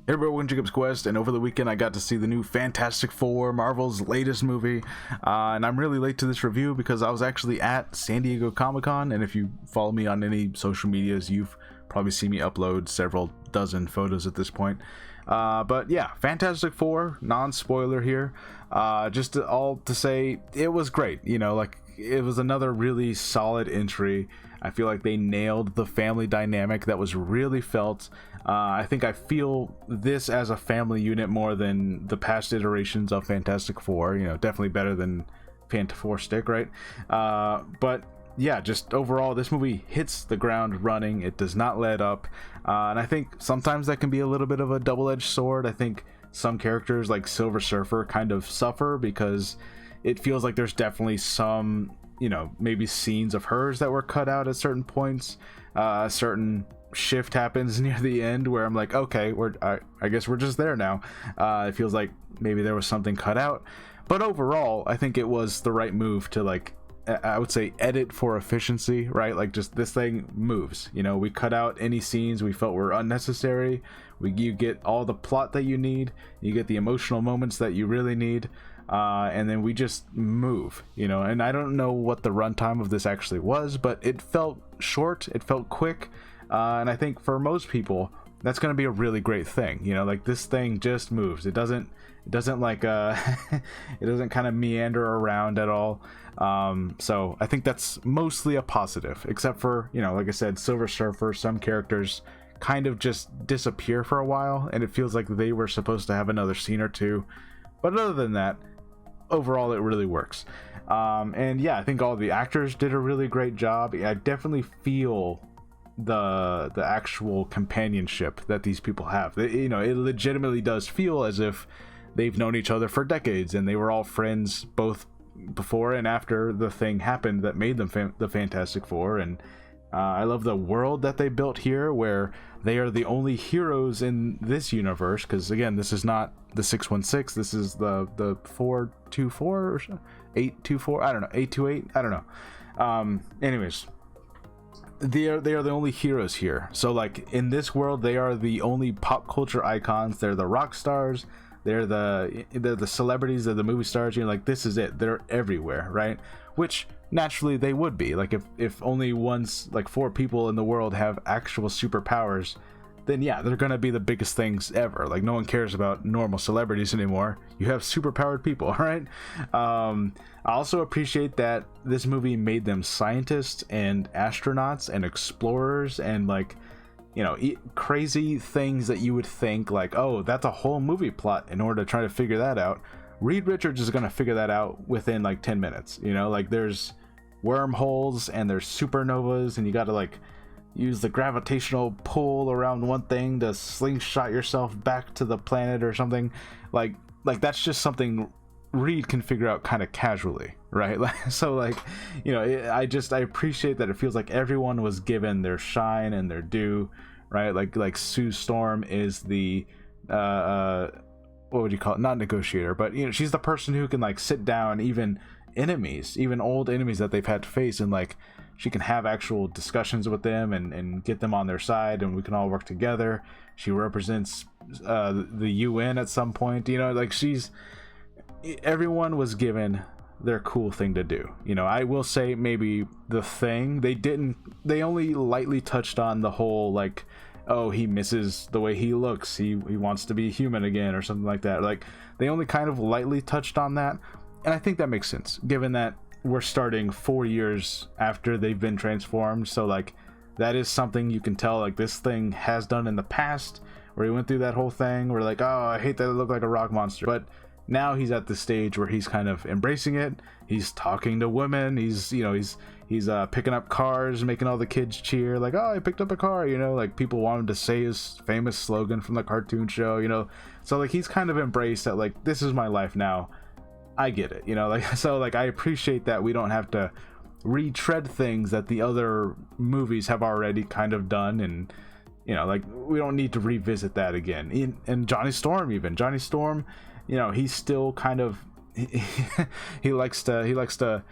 Hey everybody, welcome to Jacob's Quest, and over the weekend I got to see the new Fantastic Four, Marvel's latest movie, and I'm really late to this review because I was actually at San Diego Comic-Con, and if you follow me on any social medias, you've probably seen me upload several dozen photos at this point. But yeah, Fantastic Four, non-spoiler here, all to say it was great. You know, like, it was another really solid entry. I feel like they nailed the family dynamic that was really felt. I think I feel this as a family unit more than the past iterations of Fantastic Four. You know, definitely better than Fantafour-Stick, right? But yeah, just overall, this movie hits the ground running. It does not let up. And I think sometimes that can be a little bit of a double-edged sword. I think some characters like Silver Surfer kind of suffer because it feels like there's definitely some, you know, maybe scenes of hers that were cut out at certain points. A certain shift happens near the end where I'm like, okay, I guess we're just there now. It feels like maybe there was something cut out. But overall, I think it was the right move to, like, I would say edit for efficiency, right? Like, just this thing moves. You know, we cut out any scenes we felt were unnecessary. You get all the plot that you need. You get the emotional moments that you really need. And then we just move, you know. And I don't know what the runtime of this actually was, but it felt short. It felt quick. And I think for most people, that's going to be a really great thing. You know, like, this thing just moves. It doesn't like, it doesn't kind of meander around at all. So I think that's mostly a positive, except for, you know, like I said, Silver Surfer, some characters kind of just disappear for a while, and it feels like they were supposed to have another scene or two. But other than that, overall, it really works. And yeah, I think all the actors did a really great job. I definitely feel the actual companionship that these people have. You know, it legitimately does feel as if they've known each other for decades, and they were all friends both before and after the thing happened that made them the Fantastic Four. And I love the world that they built here, where they are the only heroes in this universe, because again, this is not the 616, this is the 424 or 824, I don't know, 828, I don't know. Anyways, they are the only heroes here. So, like, in this world, they are the only pop culture icons. They're the rock stars. They're the celebrities. They're the movie stars. You know, like, this is it. They're everywhere, right? Which naturally they would be. Like, if only like 4 people in the world have actual superpowers, then yeah, they're gonna be the biggest things ever. Like, no one cares about normal celebrities anymore. You have superpowered people, right? I also appreciate that this movie made them scientists and astronauts and explorers and, like, you know, crazy things that you would think, like, oh, that's a whole movie plot in order to try to figure that out. Reed Richards is gonna figure that out within like 10 minutes. You know, like, there's wormholes and there's supernovas, and you gotta, like, use the gravitational pull around one thing to slingshot yourself back to the planet or something. Like that's just something Reed can figure out kind of casually, right? So, like, you know, I appreciate that it feels like everyone was given their shine and their due, right? Like Sue Storm is the what would you call it? Not negotiator, but, you know, she's the person who can, like, sit down even enemies, even old enemies that they've had to face, and, like, she can have actual discussions with them and get them on their side, and we can all work together. She represents the UN at some point, you know, like, everyone was given their cool thing to do. You know, I will say maybe the Thing, they only lightly touched on the whole, like, oh, he misses the way he looks, he wants to be human again or something like that. Like, they only kind of lightly touched on that, and I think that makes sense given that we're starting 4 years after they've been transformed. So, like, that is something you can tell, like, this Thing has done in the past, where he went through that whole thing where, like, oh, I hate that it looked like a rock monster. But now he's at the stage where he's kind of embracing it. He's talking to women. He's, you know, he's picking up cars, making all the kids cheer, like, oh, I picked up a car, you know, like, people want him to say his famous slogan from the cartoon show, you know. So, like, he's kind of embraced that, like, this is my life now. I get it, you know, like, so, like, I appreciate that we don't have to retread things that the other movies have already kind of done, and, you know, like, we don't need to revisit that again. And Johnny Storm, you know, he's still kind of he likes to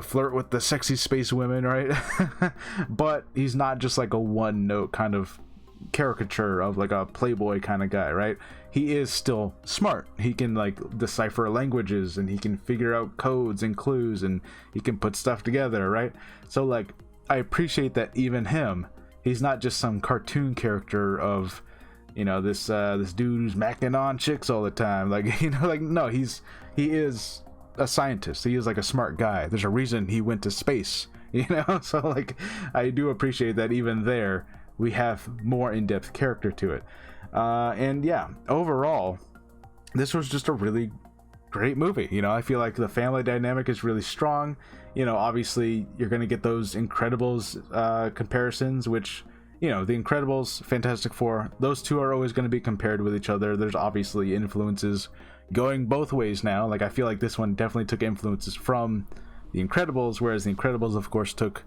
flirt with the sexy space women, right? But he's not just like a one note kind of caricature of like a playboy kind of guy, right? He is still smart. He can like decipher languages, and he can figure out codes and clues, and he can put stuff together, right? So like I appreciate that even him, he's not just some cartoon character of, you know, this dude who's macking on chicks all the time. Like, you know, like, no, he is a scientist. He is like a smart guy. There's a reason he went to space, you know? So like I do appreciate that even there we have more in-depth character to it. And yeah, overall this was just a really great movie. You know, I feel like the family dynamic is really strong. You know, obviously you're going to get those Incredibles comparisons, which, you know, the Incredibles, Fantastic Four, those two are always going to be compared with each other. There's obviously influences going both ways now. Like I feel like this one definitely took influences from the Incredibles, whereas the Incredibles of course took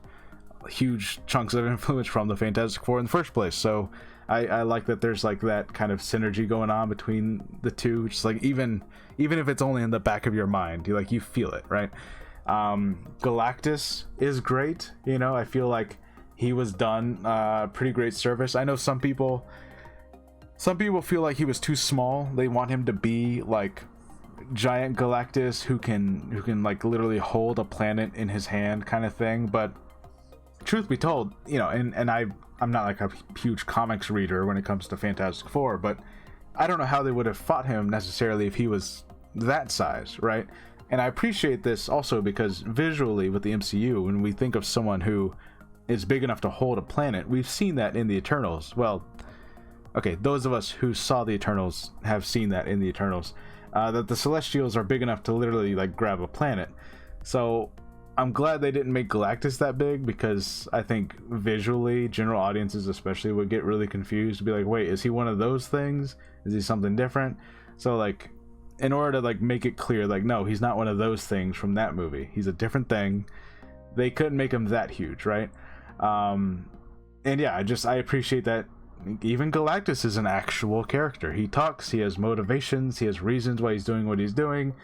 huge chunks of influence from the Fantastic Four in the first place. So I like that there's like that kind of synergy going on between the two. Just like even if it's only in the back of your mind, you feel it, right? Galactus is great. You know, I feel like he was done pretty great service. I know some people feel like he was too small. They want him to be like giant Galactus who can like literally hold a planet in his hand kind of thing. But truth be told, you know, and I'm not like a huge comics reader when it comes to Fantastic Four, but I don't know how they would have fought him necessarily if he was that size, right? And I appreciate this also because visually with the MCU, when we think of someone who is big enough to hold a planet, we've seen that in the Eternals. Well, okay, those of us who saw the Eternals have seen that in the Eternals, that the Celestials are big enough to literally like grab a planet. So I'm glad they didn't make Galactus that big, because I think visually general audiences especially would get really confused, to be like, wait, is he one of those things? Is he something different? So like in order to like make it clear, like, no, he's not one of those things from that movie, he's a different thing, they couldn't make him that huge, right? And yeah, I appreciate that even Galactus is an actual character. He talks, he has motivations, he has reasons why he's doing what he's doing.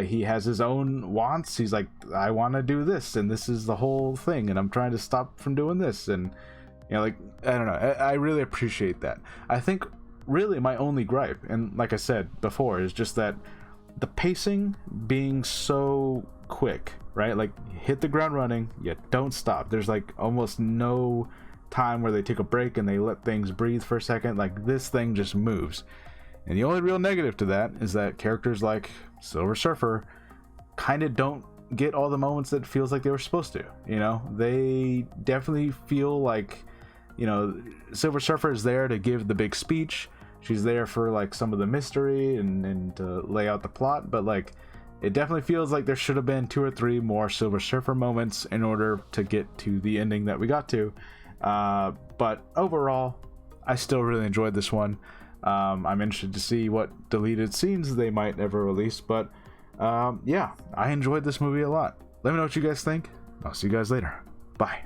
He has his own wants. He's like, I want to do this, and this is the whole thing, and I'm trying to stop from doing this. And, you know, like, I don't know, I really appreciate that. I think really my only gripe, and like I said before, is just that the pacing being so quick, right? Like, hit the ground running, you don't stop. There's like almost no time where they take a break and they let things breathe for a second. Like, this thing just moves. And the only real negative to that is that characters like Silver Surfer kind of don't get all the moments that it feels like they were supposed to. You know, they definitely feel like, you know, Silver Surfer is there to give the big speech. She's there for like some of the mystery and to lay out the plot, but like it definitely feels like there should have been 2 or 3 more Silver Surfer moments in order to get to the ending that we got to. But overall, I still really enjoyed this one. I'm interested to see what deleted scenes they might ever release, but yeah, I enjoyed this movie a lot. Let me know what you guys think. I'll see you guys later. Bye.